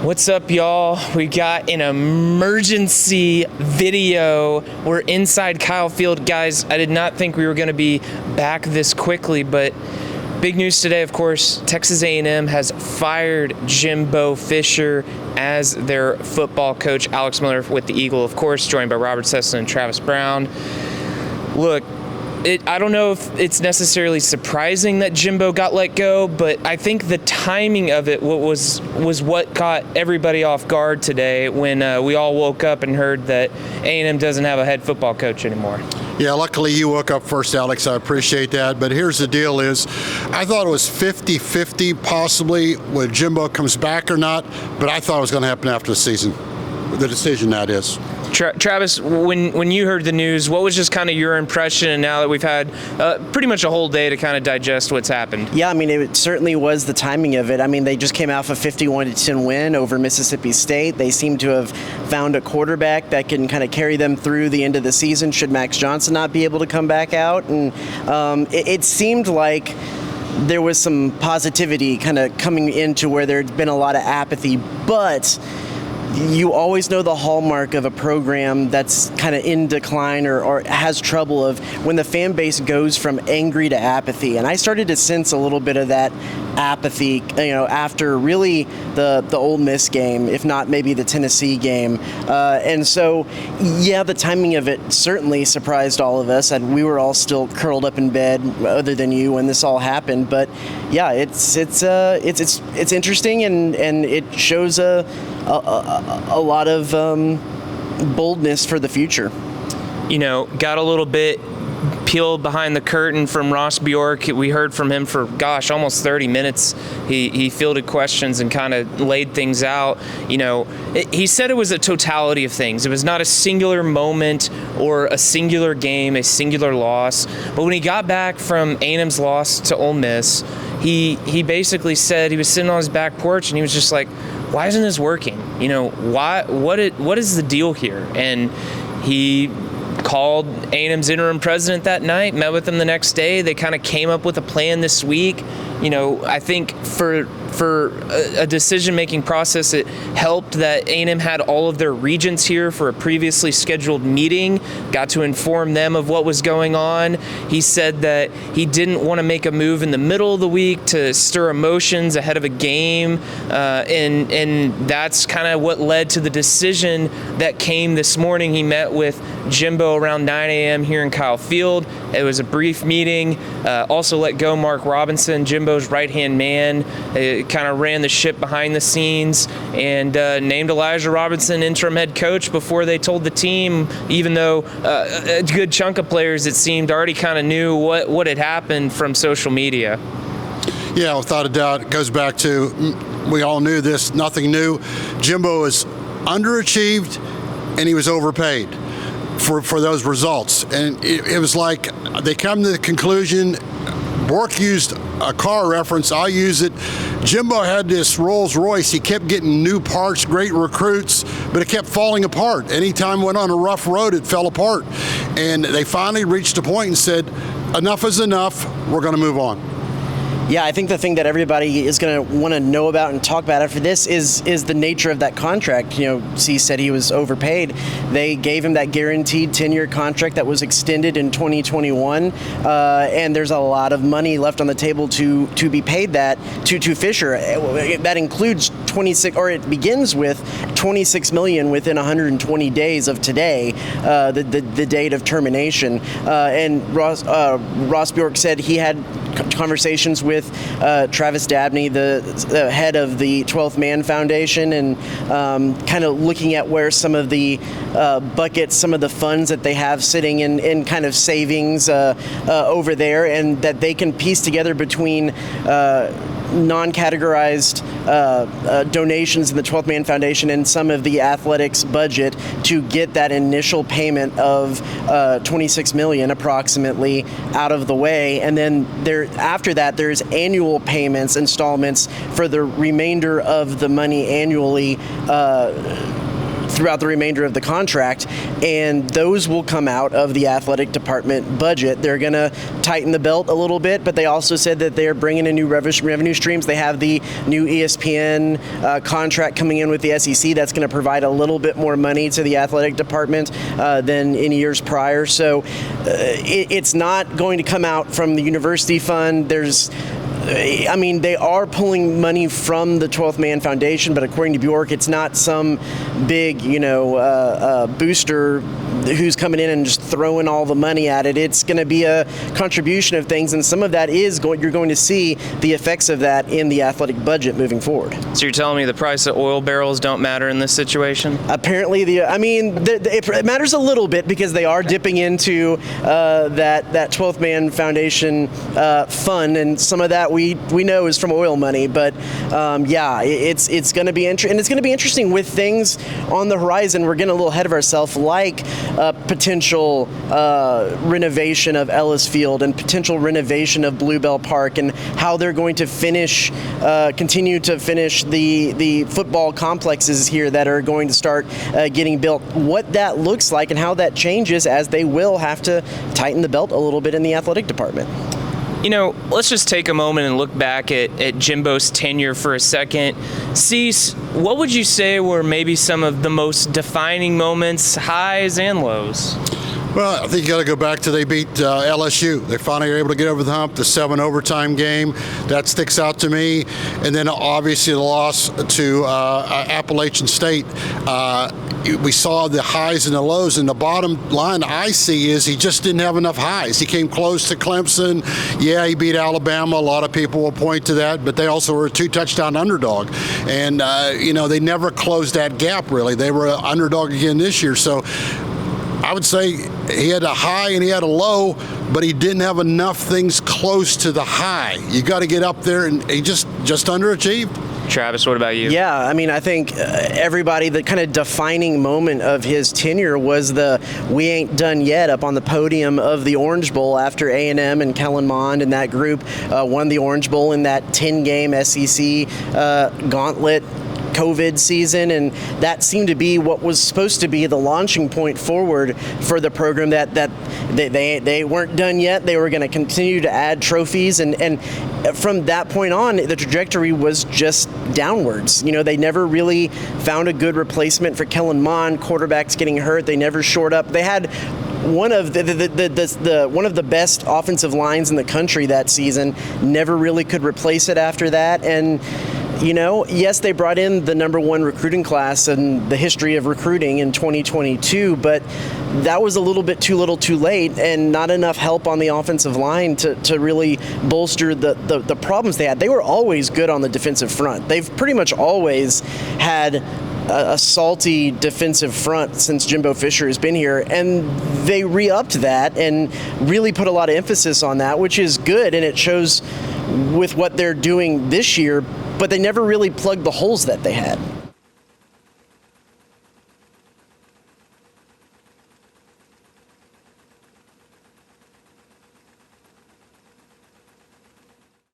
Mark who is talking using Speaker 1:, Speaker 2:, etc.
Speaker 1: What's up, y'all? We got an emergency video. We're inside Kyle Field. Guys, I did not think we were going to be back this quickly, but big news today, of course. Texas A&M has fired Jimbo Fisher as their football coach. Alex Miller with the Eagle, of course, joined by Robert Sesson and Travis Brown. Look, I don't know if it's necessarily surprising that Jimbo got let go, but I think the timing of it was what caught everybody off guard today when we all woke up and heard that A&M doesn't have a head football coach anymore.
Speaker 2: Yeah, luckily you woke up first, Alex. I appreciate that. But here's the deal is, I thought it was 50-50 possibly when Jimbo comes back or not, but I thought it was going to happen after the season. The decision, that is.
Speaker 1: Travis, when you heard the news, what was just kind of your impression? And now that we've had pretty much a whole day to kind of digest what's happened.
Speaker 3: Yeah, I mean, it certainly was the timing of it. I mean, they just came off a 51-10 win over Mississippi State. They seem to have found a quarterback that can kind of carry them through the end of the season should Max Johnson not be able to come back out. And it seemed like there was some positivity kind of coming into where there'd been a lot of apathy, but you always know the hallmark of a program that's kind of in decline or has trouble of when the fan base goes from angry to apathy. And I started to sense a little bit of that apathy, after really the Ole Miss game, if not maybe the Tennessee game. And so, yeah, the timing of it certainly surprised all of us. And we were all still curled up in bed, other than you, when this all happened. But yeah, it's interesting, and it shows a lot of boldness for the future.
Speaker 1: Got a little bit peeled behind the curtain from Ross Bjork. We heard from him for, almost 30 minutes. He fielded questions and kind of laid things out. He said it was a totality of things. It was not a singular moment or a singular game, a singular loss. But when he got back from A&M's loss to Ole Miss, he basically said he was sitting on his back porch and he was just like, why isn't this working? What is the deal here? And he called A&M's interim president that night, met with him the next day. They kind of came up with a plan this week. I think for a decision-making process, it helped that A&M had all of their regents here for a previously scheduled meeting, got to inform them of what was going on. He said that he didn't want to make a move in the middle of the week to stir emotions ahead of a game, and that's kind of what led to the decision that came this morning. He met with Jimbo around 9 a.m. here in Kyle Field. It was a brief meeting. Also let go Mark Robinson, Jimbo's right-hand man. Kind of ran the ship behind the scenes and named Elijah Robinson interim head coach before they told the team, even though a good chunk of players, it seemed, already kind of knew what had happened from social media.
Speaker 2: Yeah, without a doubt. It goes back to, we all knew this, nothing new. Jimbo was underachieved and he was overpaid for those results. And it was like they come to the conclusion. Bork used a car reference. I'll use it. Jimbo had this Rolls Royce. He kept getting new parts, great recruits, but it kept falling apart. Anytime went on a rough road, it fell apart. And they finally reached a point and said, enough is enough. We're going to move on.
Speaker 3: Yeah, I think the thing that everybody is going to want to know about and talk about after this is the nature of that contract. C said he was overpaid. They gave him that guaranteed 10-year contract that was extended in 2021, and there's a lot of money left on the table to be paid that to Fisher. That includes 26, or it begins with $26 million within 120 days of today, the date of termination. And Ross Bjork said he had conversations with Travis Dabney, the head of the 12th Man Foundation, and kind of looking at where some of the buckets, some of the funds that they have sitting in kind of savings over there, and that they can piece together between non-categorized donations in the 12th Man Foundation and some of the athletics budget to get that initial payment of $26 million approximately out of the way. And then after that, there's annual payments, installments for the remainder of the money annually throughout the remainder of the contract, and those will come out of the athletic department budget. They're going to tighten the belt a little bit, but they also said that they're bringing in new revenue streams. They have the new ESPN contract coming in with the SEC that's going to provide a little bit more money to the athletic department than in years prior. So it's not going to come out from the university fund. They are pulling money from the 12th Man Foundation, but according to Bjork, it's not some big, booster who's coming in and just throwing all the money at it. It's going to be a contribution of things, and some of that you're going to see the effects of that in the athletic budget moving forward.
Speaker 1: So you're telling me the price of oil barrels don't matter in this situation?
Speaker 3: Apparently, it matters a little bit because they are dipping into that 12th Man Foundation fund, and some of that we know is from oil money. But it's going to be interesting, and it's going to be interesting with things on the horizon. We're getting a little ahead of ourselves, like potential renovation of Ellis Field and potential renovation of Bluebell Park, and how they're going to continue to finish the football complexes here that are going to start getting built. What that looks like and how that changes as they will have to tighten the belt a little bit in the athletic department.
Speaker 1: Let's just take a moment and look back at Jimbo's tenure for a second. Cease, what would you say were maybe some of the most defining moments, highs and lows?
Speaker 2: Well, I think you got to go back to they beat LSU. They finally were able to get over the hump, the 7 overtime game. That sticks out to me. And then obviously the loss to Appalachian State. We saw the highs and the lows, and the bottom line I see is he just didn't have enough highs. He came close to Clemson. Yeah, he beat Alabama. A lot of people will point to that, but they also were a 2-touchdown underdog. And, they never closed that gap, really. They were an underdog again this year. So I would say he had a high and he had a low, but he didn't have enough things close to the high. You got to get up there, and he just underachieved.
Speaker 1: Travis, what about you?
Speaker 3: Yeah, I think the kind of defining moment of his tenure was the "we ain't done yet" up on the podium of the Orange Bowl after A&M and Kellen Mond and that group won the Orange Bowl in that 10-game SEC gauntlet COVID season, and that seemed to be what was supposed to be the launching point forward for the program. That they weren't done yet. They were going to continue to add trophies, and from that point on, the trajectory was just downwards. They never really found a good replacement for Kellen Mond. Quarterbacks getting hurt. They never shored up. They had one of the best offensive lines in the country that season. Never really could replace it after that, and yes, they brought in the number 1 recruiting class in the history of recruiting in 2022, but that was a little bit too little too late, and not enough help on the offensive line to really bolster the problems they had. They were always good on the defensive front. They've pretty much always had a salty defensive front since Jimbo Fisher has been here, and they re-upped that and really put a lot of emphasis on that, which is good, and it shows with what they're doing this year, but they never really plugged the holes that they had.